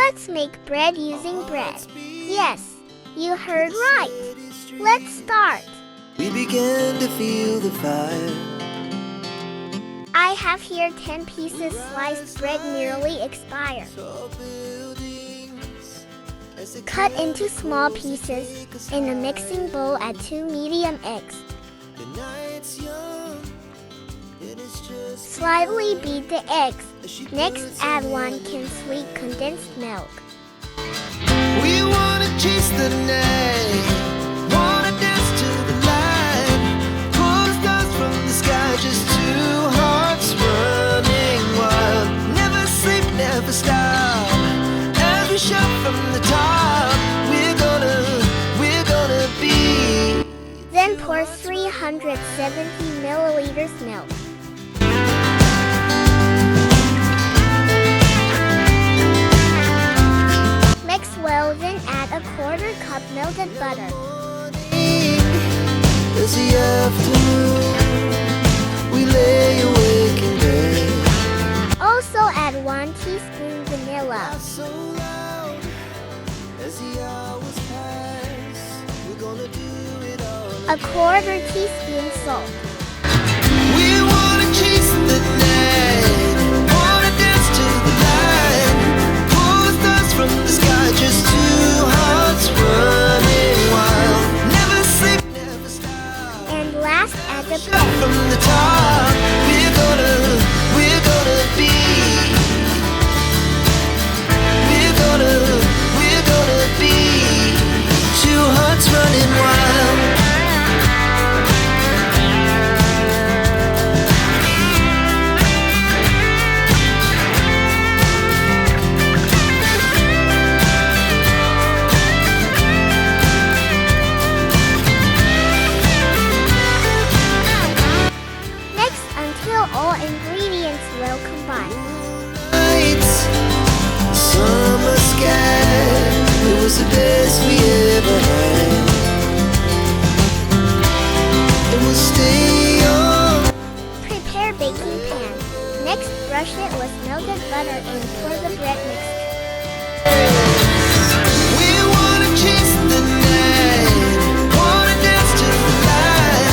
Let's make bread using bread. Yes, you heard right. Let's start. We began to feel the fire. I have here 10 pieces sliced bread nearly expired. Cut into small pieces. In a mixing bowl, add 2 medium eggs. Slightly beat the eggs. Next, add 1 can sweet condensed milk. We wanna chase the night, wanna dance to the light, pull the stars from the sky, just 2 hearts running wild. Never sleep, never stop, as we shout from the top. We're gonna be. Then pour 370 milliliters milk. Mix well, then add a 1/4 cup melted butter. As the afternoon, we lay awake in bed. Also add 1 teaspoon vanilla. So loud, as the hours pass, we're gonna do it all. A 1/4 teaspoon salt. We wanna chase the night, wanna dance to the light, pull the stars from the sky, just 2 hearts running wild. Never sleep, never stop. And last, add the Shout bread. from the top. We're gonna be. We're gonna be 2 hearts running wild. All ingredients well combined. Summer sky, it was the best we ever had. It will stay on. Prepare baking pan. Next, brush it with melted butter and pour the bread mixture. We wanna chase the night, wanna dance to the light,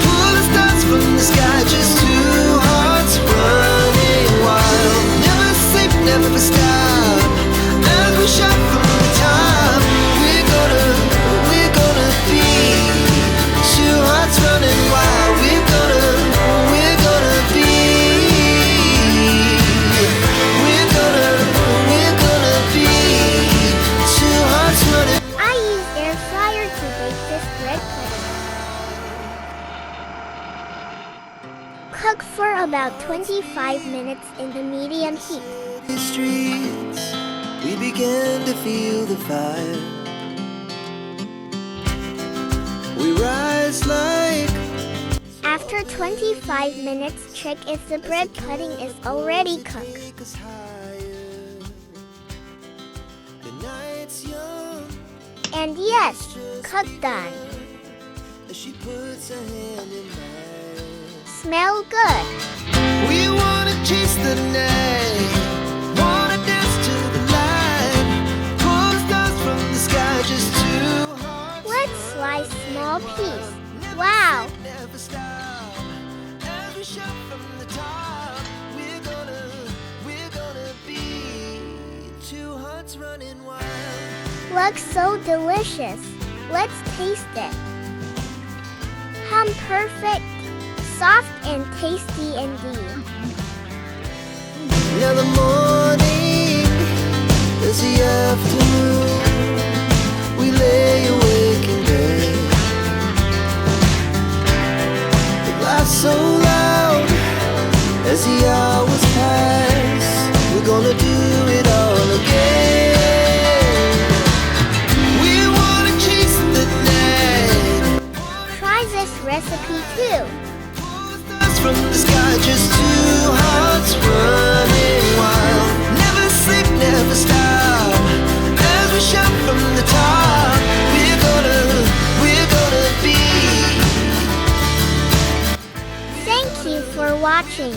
pull the stars from the sky, just 2 hearts running wild. Never sleep, never stop, as we shout from the top. We're gonna be 2 hearts running wild. We're gonna be. We're gonna be 2 hearts running. I use air fryer to bake this bread pudding. Cook for about 25 minutes in the medium heat. The streets, we began to feel the fire. We rise like. After 25 minutes, check if the bread pudding is already cooked. Take us higher. The night's young, And yes, cook done. as she puts her hand in mine. Smell good. We wanna chase the night, wanna dance to the light, pull the stars from the sky, just 2 hearts. Let's slice small piece. Wow! Never stop, as we shout from the top. We're gonna be 2 hearts running wild. Looks so delicious. Let's taste it. Perfect. Soft and tasty indeed. Now the morning is the afternoon. We lay awake in bed. The glass so loud as the hours pass. We're gonna do it all again. We wanna chase the night. Try this recipe too. From the sky, just 2 hearts running wild. Never sleep, never stop, as we shout from the top. We're gonna be. Thank you for watching.